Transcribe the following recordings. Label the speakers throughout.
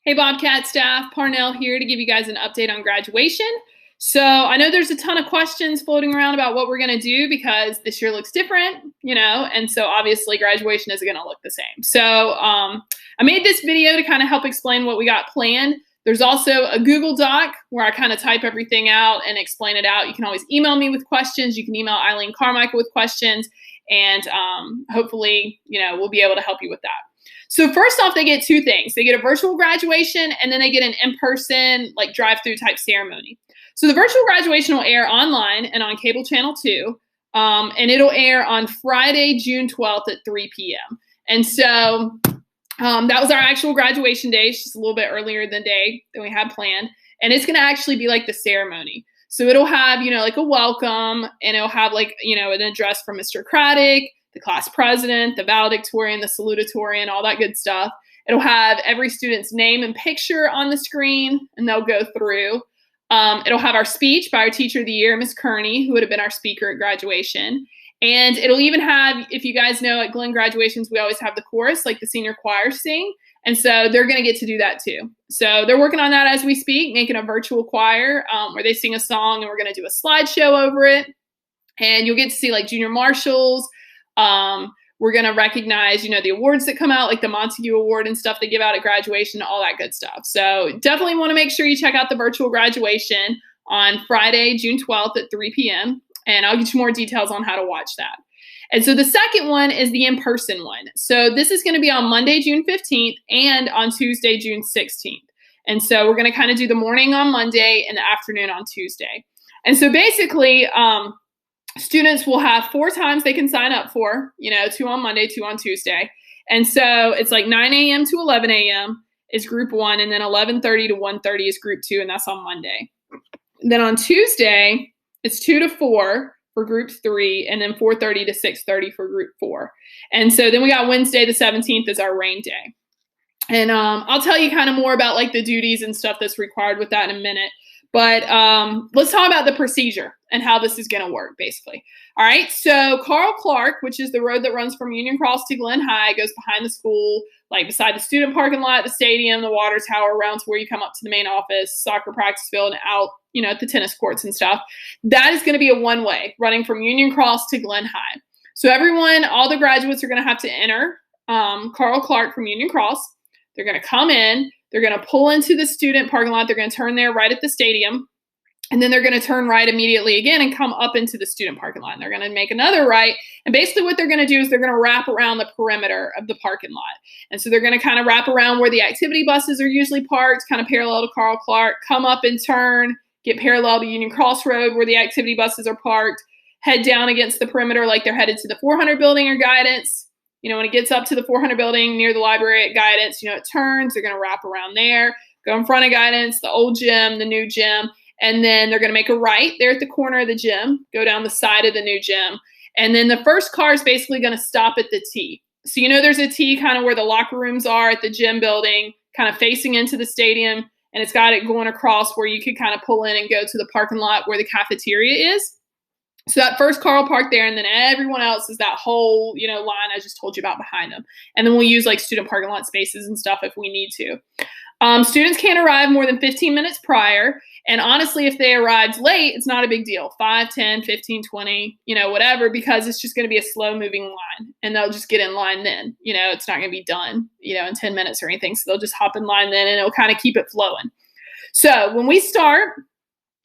Speaker 1: Hey Bobcat staff, Parnell here to give you guys an update on graduation. So I know there's a ton of questions floating around about what we're going to do because this year looks different, and so obviously graduation isn't going to look the same. So I made this video to kind of help explain what we got planned. There's also a Google Doc where I kind of type everything out and explain it out. You can always email me with questions. You can email Eileen Carmichael with questions, and hopefully, we'll be able to help you with that. So first off, they get two things. They get a virtual graduation, and then they get an in-person, like drive-through type ceremony. So the virtual graduation will air online and on cable channel 2, and it'll air on Friday, June 12th at 3 p.m. And so that was our actual graduation day. It's just a little bit earlier than we had planned, and it's going to actually be like the ceremony. So it'll have, like a welcome, and it'll have like, an address from Mr. Craddock, the class president, the valedictorian, the salutatorian, all that good stuff. It'll have every student's name and picture on the screen, and they'll go through. It'll have our speech by our teacher of the year, Miss Kearney, who would have been our speaker at graduation. And it'll even have, if you guys know, at Glenn graduations, we always have the chorus, like the senior choir sing. And so they're going to get to do that too. So they're working on that as we speak, making a virtual choir where they sing a song, and we're going to do a slideshow over it. And you'll get to see like junior marshals. We're going to recognize, the awards that come out, like the Montague Award and stuff they give out at graduation, all that good stuff. So definitely want to make sure you check out the virtual graduation on Friday, June 12th at 3 p.m. And I'll get you more details on how to watch that. And so the second one is the in-person one. So this is going to be on Monday, June 15th and on Tuesday, June 16th. And so we're going to kind of do the morning on Monday and the afternoon on Tuesday. And so basically, students will have 4 times they can sign up for, 2 on Monday, 2 on Tuesday. And so it's like 9 a.m. to 11 a.m. is group 1, and then 11:30 to 1:30 is group 2, and that's on Monday. Then on Tuesday, it's 2 to 4 for group 3, and then 4:30 to 6:30 for group 4. And so then we got Wednesday the 17th is our rain day. And I'll tell you kind of more about like the duties and stuff that's required with that in a minute. But let's talk about the procedure and how this is going to work, basically. All right, so Carl Clark, which is the road that runs from Union Cross to Glen High, goes behind the school, like beside the student parking lot, the stadium, the water tower, around to where you come up to the main office, soccer practice field, and out, at the tennis courts and stuff. That is going to be a one-way running from Union Cross to Glen High. So everyone, all the graduates are going to have to enter Carl Clark from Union Cross. They're going to come in. They're going to pull into the student parking lot. They're going to turn there right at the stadium. And then they're going to turn right immediately again and come up into the student parking lot. And they're going to make another right. And basically what they're going to do is they're going to wrap around the perimeter of the parking lot. And so they're going to kind of wrap around where the activity buses are usually parked, kind of parallel to Carl Clark, come up and turn, get parallel to Union Cross Road where the activity buses are parked, head down against the perimeter like they're headed to the 400 building or Guidance. When it gets up to the 400 building near the library at Guidance, it turns. They're going to wrap around there, go in front of Guidance, the old gym, the new gym, and then they're going to make a right there at the corner of the gym, go down the side of the new gym, and then the first car is basically going to stop at the T. So there's a T kind of where the locker rooms are at the gym building, kind of facing into the stadium, and it's got it going across where you could kind of pull in and go to the parking lot where the cafeteria is. So that first car will park there, and then everyone else is that whole, line I just told you about behind them. And then we'll use like student parking lot spaces and stuff if we need to. Students can't arrive more than 15 minutes prior. And honestly, if they arrived late, it's not a big deal. 5, 10, 15, 20, whatever, because it's just going to be a slow moving line, and they'll just get in line then. It's not going to be done, in 10 minutes or anything. So they'll just hop in line then, and it'll kind of keep it flowing. So when we start,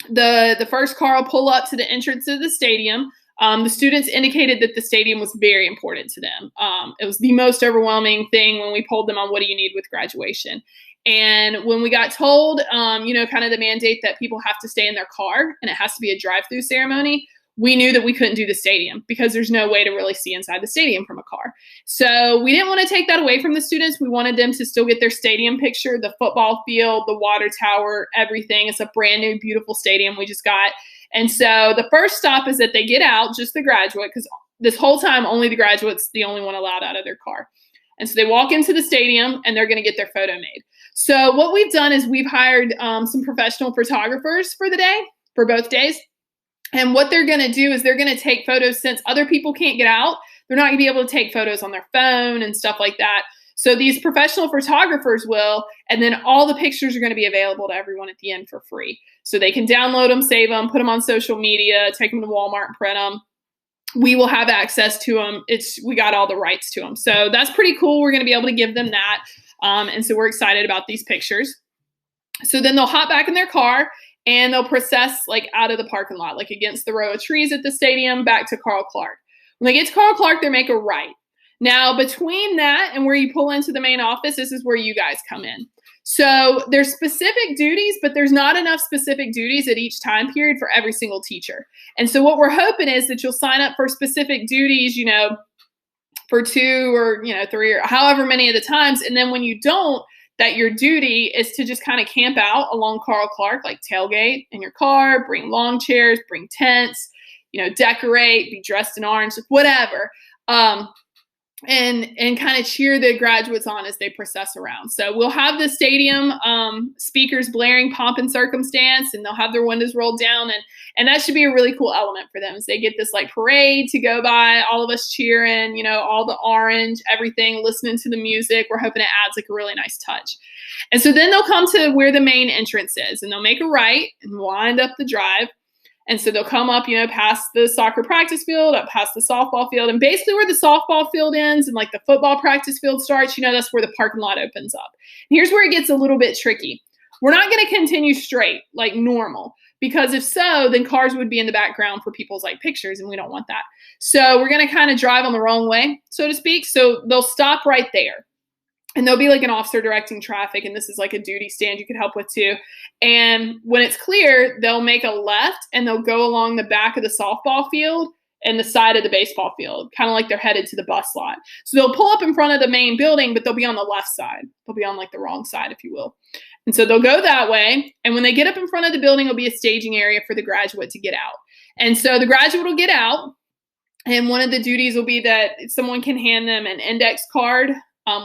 Speaker 1: the first car will pull up to the entrance of the stadium. The students indicated that the stadium was very important to them. It was the most overwhelming thing when we polled them on what do you need with graduation. And when we got told, kind of the mandate that people have to stay in their car and it has to be a drive-through ceremony, we knew that we couldn't do the stadium because there's no way to really see inside the stadium from a car. So we didn't want to take that away from the students. We wanted them to still get their stadium picture, the football field, the water tower, everything. It's a brand new, beautiful stadium we just got. And so the first stop is that they get out, just the graduate, because this whole time only the graduate's the only one allowed out of their car. And so they walk into the stadium and they're going to get their photo made. So what we've done is we've hired some professional photographers for the day, for both days. And what they're going to do is they're going to take photos since other people can't get out. They're not going to be able to take photos on their phone and stuff like that. So these professional photographers will, and then all the pictures are going to be available to everyone at the end for free. So they can download them, save them, put them on social media, take them to Walmart and print them. We will have access to them. We got all the rights to them. So that's pretty cool. We're going to be able to give them that. And so we're excited about these pictures. So then they'll hop back in their car and they'll process like out of the parking lot, like against the row of trees at the stadium, back to Carl Clark. When they get to Carl Clark, they make a right. Now, between that and where you pull into the main office, this is where you guys come in. So there's specific duties, but there's not enough specific duties at each time period for every single teacher. And so what we're hoping is that you'll sign up for specific duties, you know, for 2 or, you know, 3 or however many of the times. And then when you don't, that your duty is to just kind of camp out along Carl Clark, like tailgate in your car, bring lawn chairs, bring tents, you know, decorate, be dressed in orange, whatever. And kind of cheer the graduates on as they process around. So we'll have the stadium speakers blaring pomp and circumstance, and they'll have their windows rolled down, and that should be a really cool element for them as they get this like parade to go by, all of us cheering, you know, all the orange, everything, listening to the music. We're hoping it adds like a really nice touch. And so then they'll come to where the main entrance is, and they'll make a right and wind up the drive. And so they'll come up, you know, past the soccer practice field, up past the softball field, and basically where the softball field ends and like the football practice field starts, you know, that's where the parking lot opens up. And here's where it gets a little bit tricky. We're not going to continue straight like normal, because if so, then cars would be in the background for people's like pictures, and we don't want that. So we're going to kind of drive on the wrong way, so to speak. So they'll stop right there. And there'll be like an officer directing traffic, and this is like a duty stand you could help with too. And when it's clear, they'll make a left and they'll go along the back of the softball field and the side of the baseball field, kind of like they're headed to the bus lot. So they'll pull up in front of the main building, but they'll be on the left side. They'll be on like the wrong side, if you will. And so they'll go that way. And when they get up in front of the building, it'll be a staging area for the graduate to get out. And so the graduate will get out, and one of the duties will be that someone can hand them an index card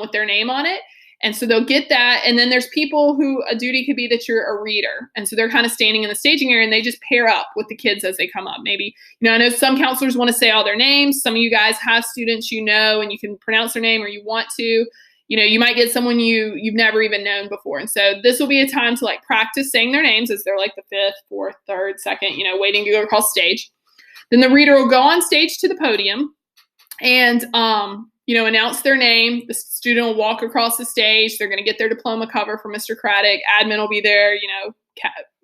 Speaker 1: with their name on it. And so they'll get that. And then there's people who a duty could be that you're a reader. And so they're kind of standing in the staging area, and they just pair up with the kids as they come up. Maybe, you know, I know some counselors want to say all their names. Some of you guys have students, you know, and you can pronounce their name or you want to. You know, you might get someone you've never even known before. And so this will be a time to like practice saying their names as they're like the 5th, 4th, 3rd, 2nd, you know, waiting to go across stage. Then the reader will go on stage to the podium and, you know, announce their name. The student will walk across the stage. They're going to get their diploma cover from Mr. Craddock. Admin will be there, you know,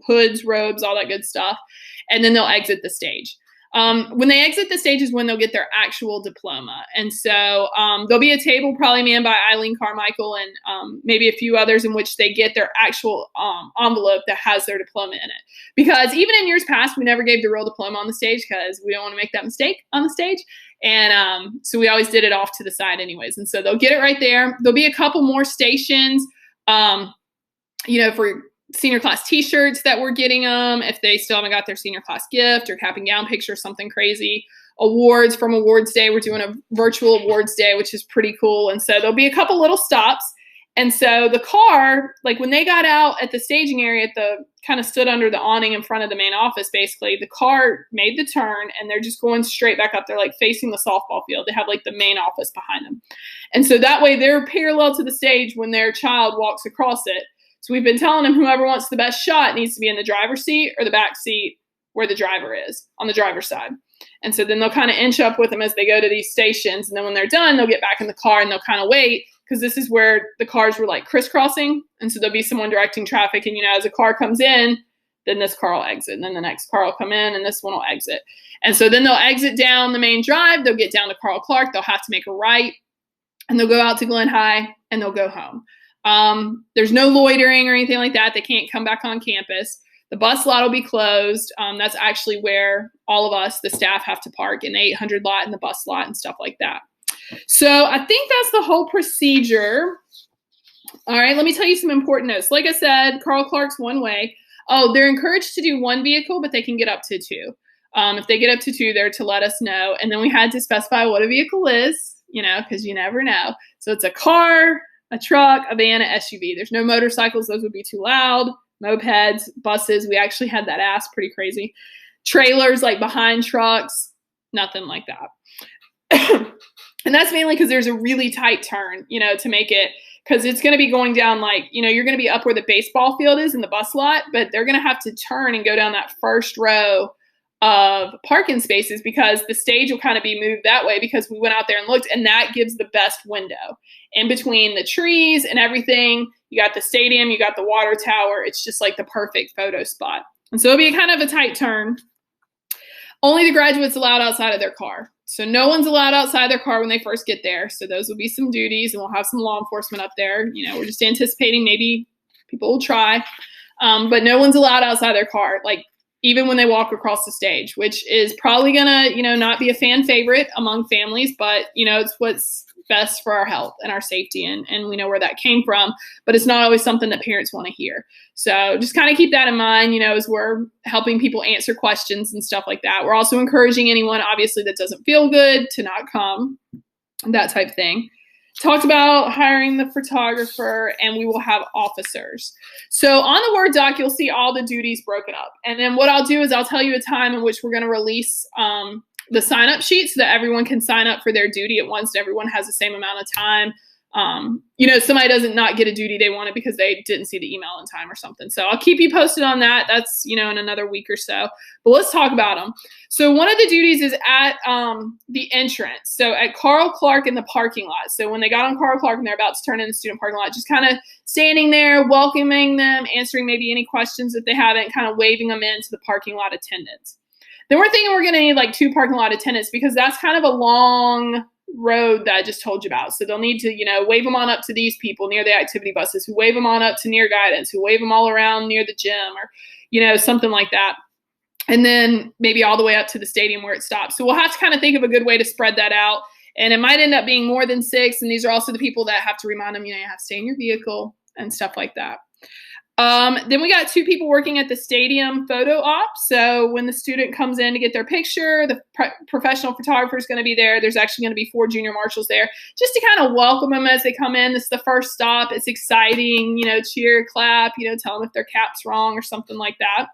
Speaker 1: hoods, robes, all that good stuff. And then they'll exit the stage. When they exit the stage is when they'll get their actual diploma. And so there'll be a table probably manned by Eileen Carmichael and maybe a few others in which they get their actual envelope that has their diploma in it. Because even in years past, we never gave the real diploma on the stage because we don't want to make that mistake on the stage. And so we always did it off to the side anyways. And so they'll get it right there. There'll be a couple more stations, you know, for senior class t-shirts that we're getting them if they still haven't got their senior class gift or cap and gown picture, something crazy. Awards from Awards Day. We're doing a virtual Awards Day, which is pretty cool. And so there'll be a couple little stops. And so the car, like when they got out at the staging area, at the kind of stood under the awning in front of the main office, basically, the car made the turn and they're just going straight back up. They're like facing the softball field. They have like the main office behind them. And so that way they're parallel to the stage when their child walks across it. So we've been telling them whoever wants the best shot needs to be in the driver's seat or the back seat where the driver is, on the driver's side. And so then they'll kind of inch up with them as they go to these stations. And then when they're done, they'll get back in the car and they'll kind of wait, because this is where the cars were like crisscrossing. And so there'll be someone directing traffic. And, you know, as a car comes in, then this car will exit. And then the next car will come in and this one will exit. And so then they'll exit down the main drive. They'll get down to Carl Clark. They'll have to make a right. And they'll go out to Glen High and they'll go home. There's no loitering or anything like that. They can't come back on campus. The bus lot will be closed. That's actually where all of us, the staff, have to park in the 800 lot and the bus lot and stuff like that. So I think that's the whole procedure. All right, let me tell you some important notes. Like I said, Carl Clark's one way. Oh, they're encouraged to do one vehicle, but they can get up to 2. If they get up to 2, they're to let us know. And then we had to specify what a vehicle is, you know, because you never know. So it's a car, a truck, a van, an SUV. There's no motorcycles. Those would be too loud. Mopeds, buses. We actually had that asked, pretty crazy. Trailers like behind trucks, nothing like that. And that's mainly because there's a really tight turn, to make it, because it's going to be going down you're going to be up where the baseball field is in the bus lot, but they're going to have to turn and go down that first row of parking spaces because the stage will kind of be moved that way because we went out there and looked, and that gives the best window in between the trees and everything. You got the stadium, you got the water tower. It's just like the perfect photo spot. And so it'll be kind of a tight turn. Only the graduates allowed outside of their car. So no one's allowed outside their car when they first get there. So those will be some duties, and we'll have some law enforcement up there. We're just anticipating maybe people will try. But no one's allowed outside their car, even when they walk across the stage, which is probably gonna, not be a fan favorite among families, but it's what's best for our health and our safety, and we know where that came from, but it's not always something that parents want to hear. So just kind of keep that in mind, as we're helping people answer questions and stuff like that. We're also encouraging anyone, obviously, that doesn't feel good to not come, that type of thing. Talked about hiring the photographer, and we will have officers. So on the Word doc, you'll see all the duties broken up. And then what I'll do is I'll tell you a time in which we're going to release the sign-up sheet so that everyone can sign up for their duty at once and everyone has the same amount of time. Somebody doesn't not get a duty they wanted because they didn't see the email in time or something. So I'll keep you posted on that. That's, in another week or so. But let's talk about them. So one of the duties is at the entrance. So at Carl Clark in the parking lot. So when they got on Carl Clark and they're about to turn in the student parking lot, just kind of standing there, welcoming them, answering maybe any questions if they haven't, kind of waving them into the parking lot attendants. Then we're thinking we're going to need 2 parking lot attendants because that's kind of a long road that I just told you about. So they'll need to, wave them on up to these people near the activity buses, who wave them on up to near guidance, who wave them all around near the gym, or, something like that. And then maybe all the way up to the stadium where it stops. So we'll have to kind of think of a good way to spread that out. And it might end up being more than 6. And these are also the people that have to remind them, you have to stay in your vehicle and stuff like that. Then we got 2 people working at the stadium photo op. So when the student comes in to get their picture, the professional photographer is going to be there. There's actually going to be 4 junior marshals there just to kind of welcome them as they come in. This is the first stop. It's exciting, cheer, clap, tell them if their cap's wrong or something like that.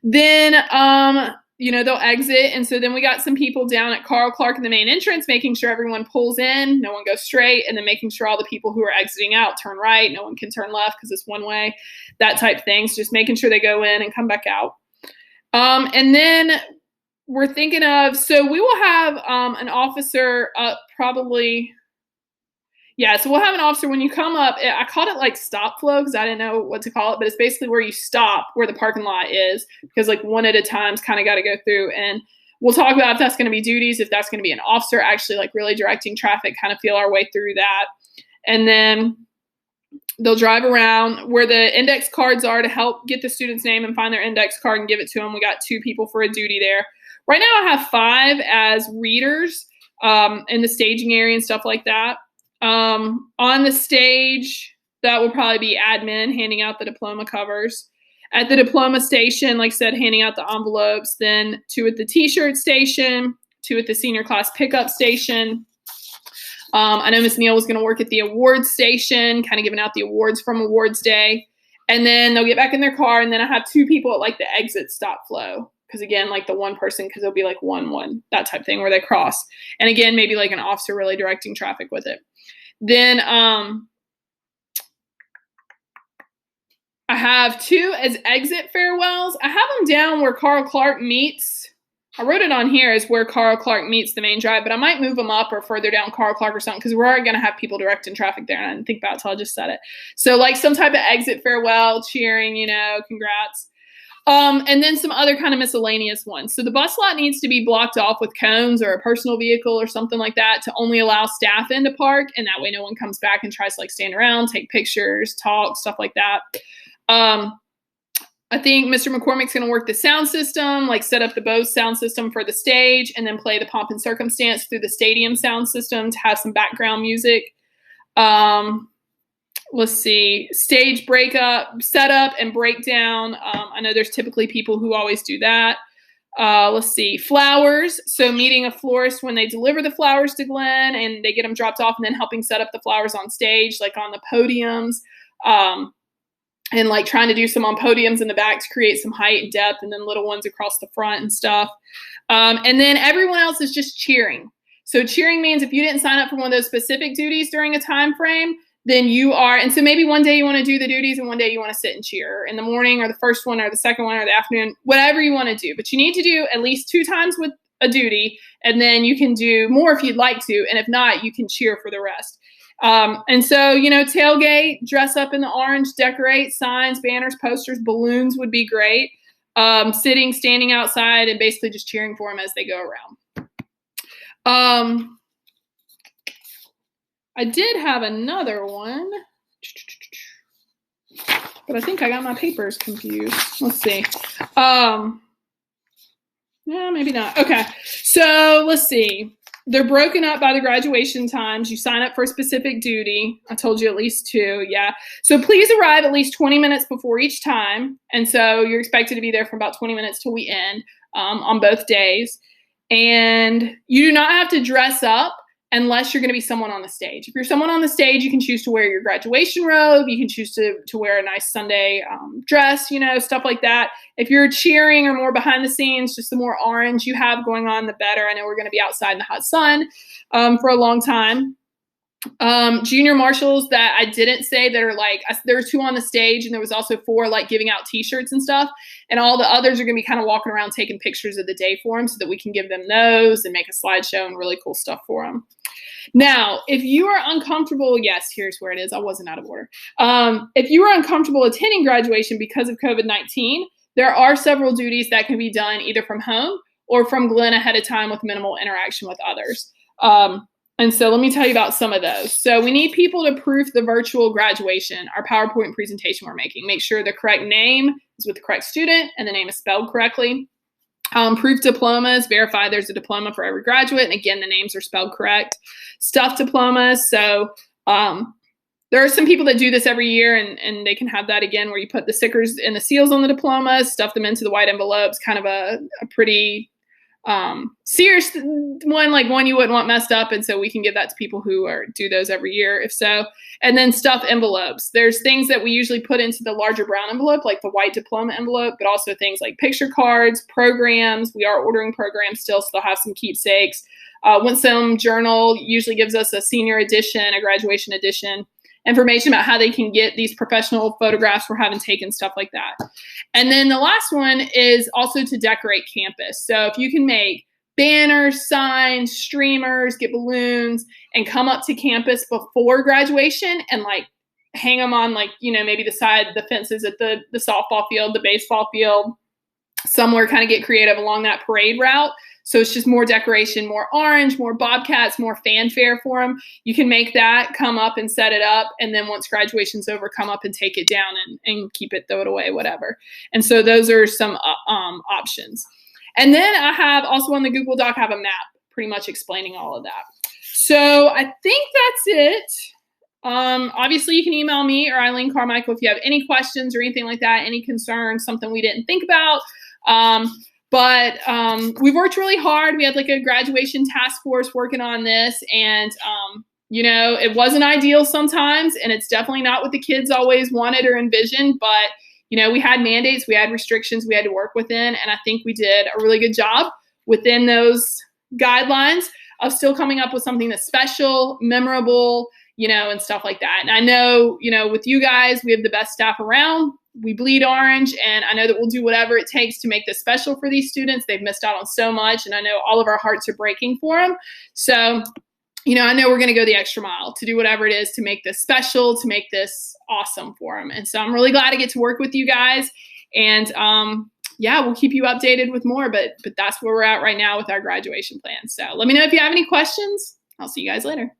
Speaker 1: Then, they'll exit. And so then we got some people down at Carl Clark in the main entrance, making sure everyone pulls in, no one goes straight, and then making sure all the people who are exiting out turn right. No one can turn left because it's one way, that type of thing. So just making sure they go in and come back out. And then we're thinking of, so we will have an officer up probably. Yeah, so we'll have an officer when you come up. I called it stop flow because I didn't know what to call it, but it's basically where you stop where the parking lot is because one at a time's kind of got to go through. And we'll talk about if that's going to be duties, if that's going to be an officer actually really directing traffic, kind of feel our way through that. And then they'll drive around where the index cards are to help get the student's name and find their index card and give it to them. We got 2 people for a duty there. Right now I have 5 as readers in the staging area and stuff like that. On the stage, that will probably be admin handing out the diploma covers. At the diploma station, like I said, handing out the envelopes. Then 2 at the t-shirt station, 2 at the senior class pickup station. I know Miss Neal was going to work at the awards station, kind of giving out the awards from awards day. And then they'll get back in their car, and then I have 2 people at the exit stop flow. Because again, the one person, because it'll be 1-1, that type thing where they cross. And again, maybe an officer really directing traffic with it. Then I have 2 as exit farewells. I have them down where Carl Clark meets. I wrote it on here as where Carl Clark meets the main drive, but I might move them up or further down Carl Clark or something because we're already going to have people directing traffic there, and I didn't think about it until I just said it. So some type of exit farewell, cheering, congrats. And then some other kind of miscellaneous ones. So the bus lot needs to be blocked off with cones or a personal vehicle or something like that to only allow staff in to park. And that way no one comes back and tries to stand around, take pictures, talk, stuff like that. I think Mr. McCormick's going to work the sound system, set up the Bose sound system for the stage and then play the Pomp and Circumstance through the stadium sound system to have some background music. Let's see, stage breakup, setup, and breakdown. I know there's typically people who always do that. Let's see, flowers. So meeting a florist when they deliver the flowers to Glenn and they get them dropped off, and then helping set up the flowers on stage, on the podiums. And trying to do some on podiums in the back to create some height and depth, and then little ones across the front and stuff. And then everyone else is just cheering. So cheering means if you didn't sign up for one of those specific duties during a time frame, then you are, and so maybe one day you want to do the duties and one day you want to sit and cheer in the morning or the first one or the second one or the afternoon, whatever you want to do. But you need to do at least 2 times with a duty, and then you can do more if you'd like to. And if not, you can cheer for the rest. And so, you know, tailgate, dress up in the orange, decorate, signs, banners, posters, balloons would be great. Sitting, standing outside, and basically just cheering for them as they go around. I did have another one, but I think I got my papers confused. Let's see. Yeah, maybe not. Okay, so let's see. They're broken up by the graduation times. You sign up for a specific duty. I told you at least 2, yeah. So please arrive at least 20 minutes before each time. And so you're expected to be there for about 20 minutes till we end on both days. And you do not have to dress up unless you're going to be someone on the stage. If you're someone on the stage, you can choose to wear your graduation robe. You can choose to wear a nice Sunday dress, you know, stuff like that. If you're cheering or more behind the scenes, just the more orange you have going on, the better. I know we're going to be outside in the hot sun for a long time. Junior marshals that I didn't say that are like, there were 2 on the stage, and there was also 4 like giving out t-shirts and stuff. And all the others are going to be kind of walking around taking pictures of the day for them so that we can give them those and make a slideshow and really cool stuff for them. Now, if you are uncomfortable, yes, here's where it is. I wasn't out of order. If you are uncomfortable attending graduation because of COVID-19, there are several duties that can be done either from home or from Glenn ahead of time with minimal interaction with others. And so let me tell you about some of those. So we need people to proof the virtual graduation, our PowerPoint presentation we're making. Make sure the correct name is with the correct student and the name is spelled correctly. Proof diplomas, verify there's a diploma for every graduate. And again, the names are spelled correct. Stuffed diplomas. So there are some people that do this every year, and they can have that again where you put the stickers and the seals on the diplomas, stuff them into the white envelopes, kind of a pretty serious one, like one you wouldn't want messed up. And so we can give that to people who do those every year, if so. And then stuffed envelopes. There's things that we usually put into the larger brown envelope, like the white diploma envelope, but also things like picture cards, programs. We are ordering programs still, so they'll have some keepsakes. Winsome Journal usually gives us a senior edition, a graduation edition, information about how they can get these professional photographs we're having taken, stuff like that. And then the last one is also to decorate campus. So if you can make banners, signs, streamers, get balloons, and come up to campus before graduation and like hang them on, like, you know, maybe the fences at the softball field, the baseball field, somewhere, kind of get creative along that parade route. So it's just more decoration, more orange, more bobcats, more fanfare for them. You can make that, come up and set it up. And then once graduation's over, come up and take it down and keep it, throw it away, whatever. And so those are some options. And then I have also on the Google Doc, I have a map pretty much explaining all of that. So I think that's it. Obviously you can email me or Eileen Carmichael if you have any questions or anything like that, any concerns, something we didn't think about. But we've worked really hard. We had like a graduation task force working on this, and you know, it wasn't ideal sometimes, and it's definitely not what the kids always wanted or envisioned, but you know, we had mandates, we had restrictions we had to work within, and I think we did a really good job within those guidelines of still coming up with something that's special, memorable, you know, and stuff like that. And I know, you know, with you guys, we have the best staff around. We bleed orange, and I know that we'll do whatever it takes to make this special for these students. They've missed out on so much, and I know all of our hearts are breaking for them. So, you know, I know we're going to go the extra mile to do whatever it is to make this special, to make this awesome for them. And so I'm really glad to get to work with you guys. And yeah, we'll keep you updated with more, but that's where we're at right now with our graduation plan. So let me know if you have any questions. I'll see you guys later.